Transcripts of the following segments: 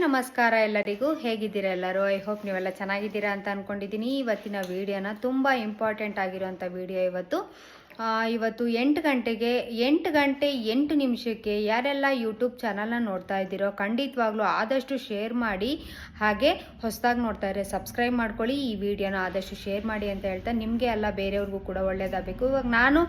ನಮಸ್ಕಾರ ಎಲ್ಲರಿಗೂ. ಹೇಗಿದ್ದೀರಾ ಎಲ್ಲರೂ? ಐ ಹೋಪ್ ನೀವೆಲ್ಲ ಚೆನ್ನಾಗಿದ್ದೀರಾ ಅಂತ ಅಂದ್ಕೊಂಡಿದ್ದೀನಿ. ಇವತ್ತಿನ ವಿಡಿಯೋನ ತುಂಬ ಇಂಪಾರ್ಟೆಂಟ್ ಆಗಿರೋಂಥ ವಿಡಿಯೋ ಇವತ್ತು 8 ಗಂಟೆಗೆ 8 ಗಂಟೆ 8 ನಿಮಿಷಕ್ಕೆ ಯಾರೆಲ್ಲ ಯೂಟ್ಯೂಬ್ ಚಾನಲ್ನ ನೋಡ್ತಾ ಇದ್ದೀರೋ ಖಂಡಿತವಾಗ್ಲೂ ಆದಷ್ಟು ಶೇರ್ ಮಾಡಿ. ಹಾಗೆ ಹೊಸದಾಗಿ ನೋಡ್ತಾ ಇದ್ರೆ ಸಬ್ಸ್ಕ್ರೈಬ್ ಮಾಡ್ಕೊಳ್ಳಿ. ಈ ವಿಡಿಯೋನ ಆದಷ್ಟು ಶೇರ್ ಮಾಡಿ ಅಂತ ಹೇಳ್ತಾ, ನಿಮಗೆ ಅಲ್ಲ ಬೇರೆಯವ್ರಿಗೂ ಕೂಡ ಒಳ್ಳೇದಾಗಬೇಕು. ಇವಾಗ ನಾನು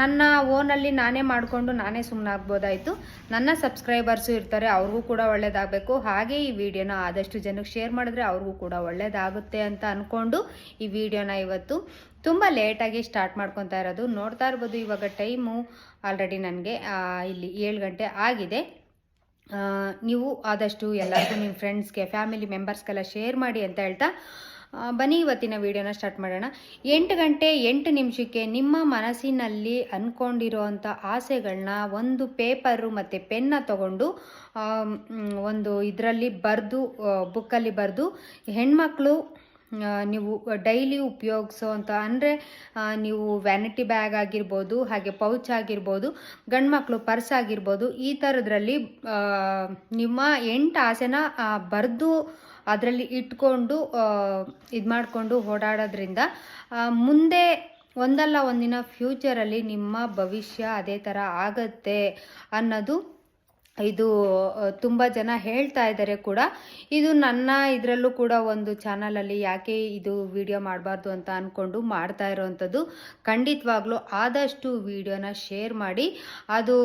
ನನ್ನ ಓನಲ್ಲಿ ನಾನೇ ಮಾಡಿಕೊಂಡು ನಾನೇ ಸುಮ್ಮನೆ ಆಗ್ಬೋದಾಯಿತು. ನನ್ನ ಸಬ್ಸ್ಕ್ರೈಬರ್ಸು ಇರ್ತಾರೆ, ಅವ್ರಿಗೂ ಕೂಡ ಒಳ್ಳೇದಾಗಬೇಕು. ಹಾಗೆ ಈ ವಿಡಿಯೋನ ಆದಷ್ಟು ಜನಕ್ಕೆ ಶೇರ್ ಮಾಡಿದ್ರೆ ಅವ್ರಿಗೂ ಕೂಡ ಒಳ್ಳೇದಾಗುತ್ತೆ ಅಂತ ಅಂದ್ಕೊಂಡು ಈ ವಿಡಿಯೋನ ಇವತ್ತು ತುಂಬ ಲೇಟಾಗಿ ಸ್ಟಾರ್ಟ್ ಮಾಡ್ಕೊತಾ ಇರೋದು. ನೋಡ್ತಾ ಇರ್ಬೋದು, ಇವಾಗ ಟೈಮು ಆಲ್ರೆಡಿ ನನಗೆ ಇಲ್ಲಿ 7 ಗಂಟೆ ಆಗಿದೆ. ನೀವು ಆದಷ್ಟು ಎಲ್ಲರಿಗೂ ನಿಮ್ಮ ಫ್ರೆಂಡ್ಸ್ಗೆ ಫ್ಯಾಮಿಲಿ ಮೆಂಬರ್ಸ್ಗೆಲ್ಲ ಶೇರ್ ಮಾಡಿ ಅಂತ ಹೇಳ್ತಾ ಬನ್ನಿ ಇವತ್ತಿನ ವಿಡಿಯೋನ ಸ್ಟಾರ್ಟ್ ಮಾಡೋಣ. 8 ಗಂಟೆ 8 ನಿಮಿಷಕ್ಕೆ ನಿಮ್ಮ ಮನಸ್ಸಿನಲ್ಲಿ ಅಂದ್ಕೊಂಡಿರೋವಂಥ ಆಸೆಗಳನ್ನ ಒಂದು ಪೇಪರು ಮತ್ತು ಪೆನ್ನ ತಗೊಂಡು ಒಂದು ಇದರಲ್ಲಿ ಬರೆದು, ಬುಕ್ಕಲ್ಲಿ ಬರೆದು, ಹೆಣ್ಮಕ್ಳು ನೀವು ಡೈಲಿ ಉಪಯೋಗಿಸೋ ಅಂತ ಅಂದರೆ ನೀವು ವ್ಯಾನಿಟಿ ಬ್ಯಾಗ್ ಆಗಿರ್ಬೋದು, ಹಾಗೆ ಪೌಚ್ ಆಗಿರ್ಬೋದು, ಗಂಡ್ಮಕ್ಳು ಪರ್ಸ್ ಆಗಿರ್ಬೋದು, ಈ ಥರದ್ರಲ್ಲಿ ನಿಮ್ಮ 8 ಆಸೆನ ಬರೆದು ಅದರಲ್ಲಿ ಇಟ್ಕೊಂಡು ಇದು ಮಾಡಿಕೊಂಡು ಓಡಾಡೋದ್ರಿಂದ ಮುಂದೆ ಒಂದಲ್ಲ ಒಂದಿನ ಫ್ಯೂಚರಲ್ಲಿ ನಿಮ್ಮ ಭವಿಷ್ಯ ಅದೇ ಥರ ಆಗತ್ತೆ ಅನ್ನೋದು ಇದು ತುಂಬ ಜನ ಹೇಳ್ತಾ ಇದ್ದಾರೆ ಕೂಡ. ಇದು ನನ್ನ ಇದರಲ್ಲೂ ಕೂಡ ಒಂದು ಚಾನಲಲ್ಲಿ ಯಾಕೆ ಇದು ವಿಡಿಯೋ ಮಾಡಬಾರ್ದು ಅಂತ ಅಂದ್ಕೊಂಡು ಮಾಡ್ತಾ ಇರೋವಂಥದ್ದು. ಖಂಡಿತವಾಗ್ಲೂ ಆದಷ್ಟು ವಿಡಿಯೋನ ಶೇರ್ ಮಾಡಿ. ಅದು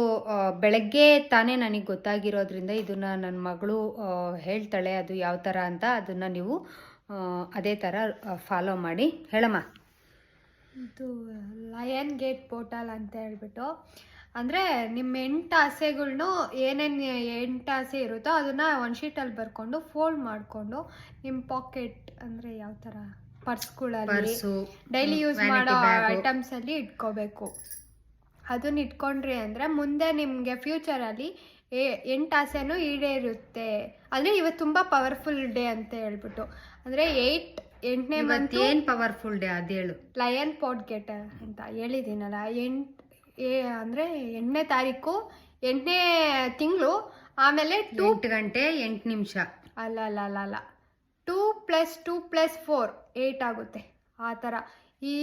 ಬೆಳಗ್ಗೆ ತಾನೇ ನನಗೆ ಗೊತ್ತಾಗಿರೋದ್ರಿಂದ ಇದನ್ನು ನನ್ನ ಮಗಳು ಹೇಳ್ತಾಳೆ ಅದು ಯಾವ ಥರ ಅಂತ. ಅದನ್ನು ನೀವು ಅದೇ ಥರ ಫಾಲೋ ಮಾಡಿ. ಹೇಳಮ್ಮ. ಇದು ಲಯನ್ ಗೇಟ್ ಪೋರ್ಟಲ್ ಅಂತ ಹೇಳ್ಬಿಟ್ಟು, ಅಂದರೆ ನಿಮ್ಮ 8 ಆಸೆಗಳ್ನು ಏನೇನು 8 ಆಸೆ ಇರುತ್ತೋ ಅದನ್ನು ಒಂದು ಶೀಟಲ್ಲಿ ಬರ್ಕೊಂಡು ಫೋಲ್ಡ್ ಮಾಡಿಕೊಂಡು ನಿಮ್ಮ ಪಾಕೆಟ್ ಅಂದರೆ ಯಾವ ಥರ ಪರ್ಸ್ಗಳಲ್ಲಿ ಡೈಲಿ ಯೂಸ್ ಮಾಡೋ ಐಟಮ್ಸಲ್ಲಿ ಇಟ್ಕೋಬೇಕು. ಅದನ್ನ ಇಟ್ಕೊಂಡ್ರಿ ಅಂದರೆ ಮುಂದೆ ನಿಮಗೆ ಫ್ಯೂಚರಲ್ಲಿ 8 ಆಸೆನೂ ಈಡೇರುತ್ತೆ. ಅಂದರೆ ಇವತ್ತು ತುಂಬ ಪವರ್ಫುಲ್ ಡೇ ಅಂತ ಹೇಳ್ಬಿಟ್ಟು, ಅಂದರೆ 8ನೇ ಮಂತ್ ಏನು ಪವರ್ಫುಲ್ ಡೇ ಅದು ಹೇಳು. ಲಯನ್ ಪೋರ್ಟ್ ಗೇಟ್ ಅಂತ ಹೇಳಿದ್ದೀನಲ್ಲ, ಅಂದರೆ 8ನೇ ತಾರೀಕು 8ನೇ ತಿಂಗಳು, ಆಮೇಲೆ 8 ಗಂಟೆ 8 ನಿಮಿಷ ಅಲ್ಲ 2 + 2 + 4 8 ಆಗುತ್ತೆ. ಆ ಥರ ಈ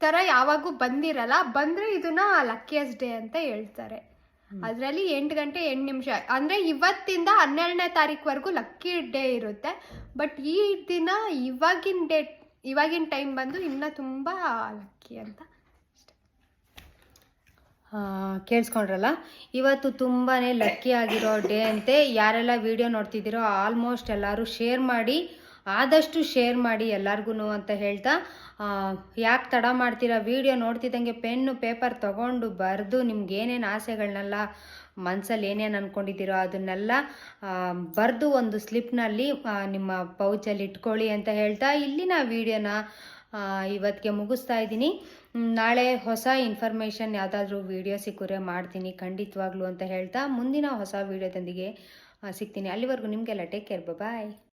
ಥರ ಯಾವಾಗೂ ಬಂದಿರಲ್ಲ, ಬಂದರೆ ಇದನ್ನ ಲಕ್ಕಿಯಸ್ಟ್ ಡೇ ಅಂತ ಹೇಳ್ತಾರೆ. ಅದರಲ್ಲಿ 8 ಗಂಟೆ 8 ನಿಮಿಷ ಅಂದರೆ ಇವತ್ತಿಂದ 12ನೇ ತಾರೀಕುವರೆಗೂ ಲಕ್ಕಿ ಡೇ ಇರುತ್ತೆ. ಬಟ್ ಈ ದಿನ ಇವಾಗಿನ ಟೈಮ್ ಬಂದು ಇನ್ನೂ ತುಂಬ ಲಕ್ಕಿ ಅಂತ. ಕೇಳಿಸ್ಕೊಂಡ್ರಲ್ಲ, ಇವತ್ತು ತುಂಬಾ ಲಕ್ಕಿ ಆಗಿರೋ ಡೇ ಅಂತೆ. ಯಾರೆಲ್ಲ ವಿಡಿಯೋ ನೋಡ್ತಿದ್ದೀರೋ ಆಲ್ಮೋಸ್ಟ್ ಎಲ್ಲರೂ ಶೇರ್ ಮಾಡಿ, ಆದಷ್ಟು ಶೇರ್ ಮಾಡಿ ಎಲ್ಲರಿಗೂ ಅಂತ ಹೇಳ್ತಾ, ಯಾಕೆ ತಡ ಮಾಡ್ತೀರಾ? ವಿಡಿಯೋ ನೋಡ್ತಿದ್ದಂಗೆ ಪೆನ್ನು ಪೇಪರ್ ತೊಗೊಂಡು ಬರೆದು ನಿಮ್ಗೆ ಏನೇನು ಆಸೆಗಳನ್ನೆಲ್ಲ ಮನಸ್ಸಲ್ಲಿ ಏನೇನು ಅಂದ್ಕೊಂಡಿದ್ದೀರೋ ಅದನ್ನೆಲ್ಲ ಬರೆದು ಒಂದು ಸ್ಲಿಪ್ನಲ್ಲಿ ನಿಮ್ಮ ಪೌಚಲ್ಲಿ ಇಟ್ಕೊಳ್ಳಿ ಅಂತ ಹೇಳ್ತಾ ಇಲ್ಲಿನ ವಿಡಿಯೋನ ಇವತ್ತಿಗೆ ಮುಗಿಸ್ತಾ ಇದ್ದೀನಿ. ನಾಳೆ ಹೊಸ ಇನ್ಫಾರ್ಮೇಷನ್ ಯಾವುದಾದ್ರೂ ವಿಡಿಯೋ ಸಿಕ್ಕರೆ ಮಾಡ್ತೀನಿ ಖಂಡಿತವಾಗ್ಲೂ ಅಂತ ಹೇಳ್ತಾ ಮುಂದಿನ ಹೊಸ ವಿಡಿಯೋದೊಂದಿಗೆ ಸಿಗ್ತೀನಿ. ಅಲ್ಲಿವರೆಗೂ ನಿಮಗೆಲ್ಲ ಟೇಕ್ ಕೇರ್, ಬಾಯ್.